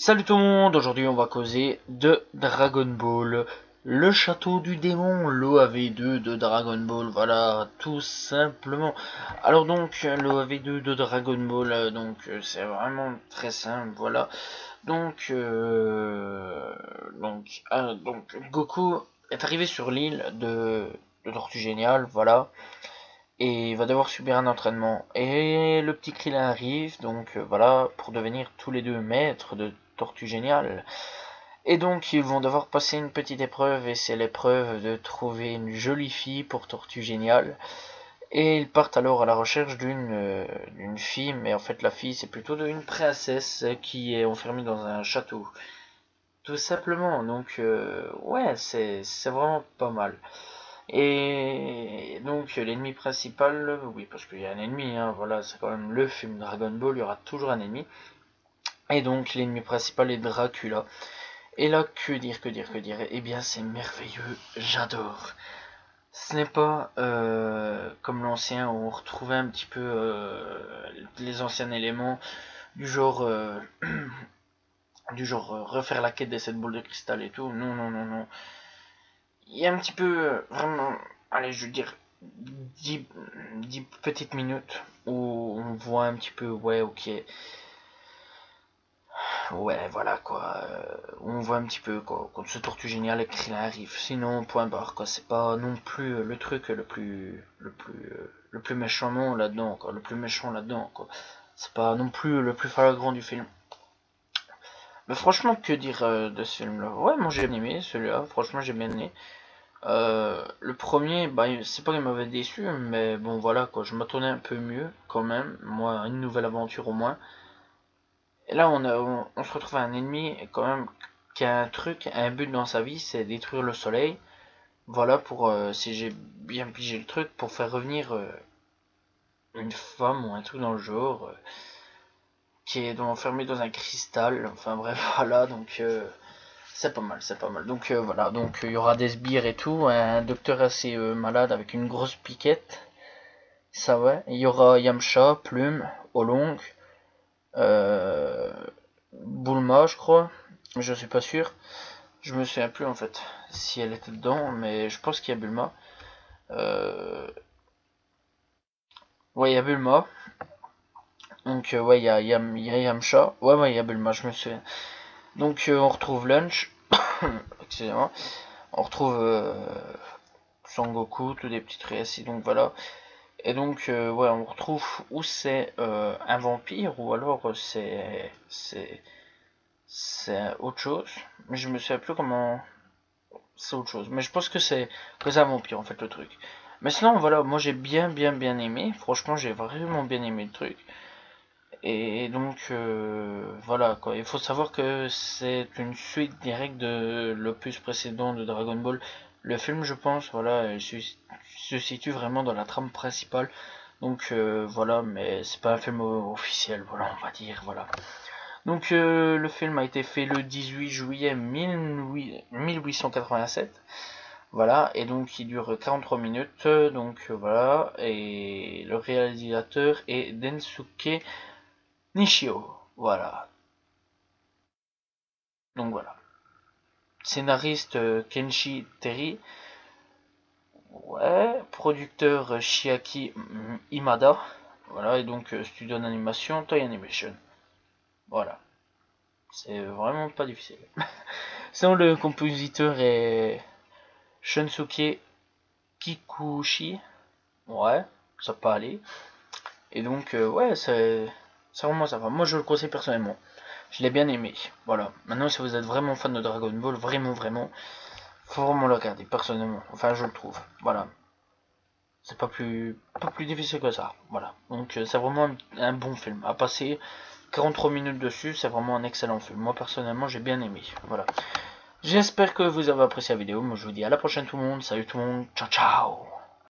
Salut tout le monde, aujourd'hui on va causer de Dragon Ball, le château du démon, l'OAV2 de Dragon Ball, voilà, tout simplement. Alors donc, l'OAV2 de Dragon Ball, c'est vraiment très simple, voilà. Donc, Goku est arrivé sur l'île de Tortue Géniale, voilà. Et il va devoir subir un entraînement. Et le petit Krillin arrive, voilà, pour devenir tous les deux maîtres de Tortue Géniale. Et donc ils vont devoir passer une petite épreuve, et c'est l'épreuve de trouver une jolie fille pour Tortue Géniale. Et ils partent alors à la recherche d'une fille, mais en fait la fille c'est plutôt une princesse qui est enfermée dans un château. Tout simplement, ouais, c'est vraiment pas mal. Et donc l'ennemi principal, oui parce qu'il y a un ennemi, hein, voilà, c'est quand même le film Dragon Ball, il y aura toujours un ennemi. Et donc l'ennemi principal est Dracula. Et là, que dire, eh bien c'est merveilleux, j'adore. Ce n'est pas comme l'ancien où on retrouvait un petit peu les anciens éléments du genre refaire la quête des 7 boules de cristal et tout. Non, non, non, non. Il y a un petit peu vraiment, allez, je veux dire 10 petites minutes où on voit un petit peu, ouais, ok, ouais, voilà quoi, on voit un petit peu quoi, quand ce Tortue Génial et Krillin arrive. Sinon, point barre quoi, c'est pas non plus le truc le plus méchant là-dedans quoi, le plus méchant là-dedans quoi. C'est pas non plus le plus flagrant du film. Mais franchement, que dire de ce film-là? Ouais, moi j'ai bien aimé celui-là, franchement j'ai bien aimé. Le premier, bah, c'est pas qu'il m'avait déçu, mais bon voilà quoi, je m'attendais un peu mieux quand même, moi, une nouvelle aventure au moins. Et là on se retrouve à un ennemi quand même qui a un but dans sa vie, c'est détruire le soleil. Voilà pour, si j'ai bien pigé le truc, pour faire revenir une femme ou un truc dans le genre, qui est enfermée dans un cristal, enfin bref, voilà, c'est pas mal, c'est pas mal. Voilà, il y aura des sbires et tout, un docteur assez malade avec une grosse piquette, ça ouais. Il y aura Yamcha, Plume, Olong, euh, Bulma, je crois, je suis pas sûr. Je me souviens plus en fait si elle était dedans, mais je pense qu'il y a Bulma. Ouais, il y a Bulma. Ouais, il y a Yamcha. Ouais, ouais, il y a Bulma, je me souviens. On retrouve Lunch. Excusez-moi. On retrouve Son Goku, tous des petites récits, donc voilà. Et ouais, on retrouve où c'est un vampire, ou alors c'est autre chose. Mais je me souviens plus comment. C'est autre chose. Mais je pense que c'est un vampire en fait le truc. Mais sinon, voilà, moi j'ai bien aimé. Franchement, j'ai vraiment bien aimé le truc. Et voilà quoi. Il faut savoir que c'est une suite directe de l'opus précédent de Dragon Ball. Le film, je pense, voilà, se situe vraiment dans la trame principale. Voilà, mais c'est pas un film officiel, voilà, on va dire, voilà. Le film a été fait le 18 juillet 1887. Voilà, et donc il dure 43 minutes, voilà, et le réalisateur est Densuke Nishio, voilà. Donc voilà. Scénariste Kenshi Terry, ouais. Producteur Chiaki Imada, voilà. Et studio d'animation Toei Animation, voilà. C'est vraiment pas difficile. Sinon, le compositeur est Shunsuke Kikuchi, ouais, ça peut aller. Et ouais, c'est vraiment ça va. Moi, je le conseille personnellement. Je l'ai bien aimé. Voilà. Maintenant, si vous êtes vraiment fan de Dragon Ball, vraiment, faut vraiment le regarder, personnellement. Enfin, je le trouve. Voilà. C'est pas plus difficile que ça. Voilà. C'est vraiment un bon film. À passer 43 minutes dessus, c'est vraiment un excellent film. Moi, personnellement, j'ai bien aimé. Voilà. J'espère que vous avez apprécié la vidéo. Moi, je vous dis à la prochaine tout le monde. Salut tout le monde. Ciao, ciao.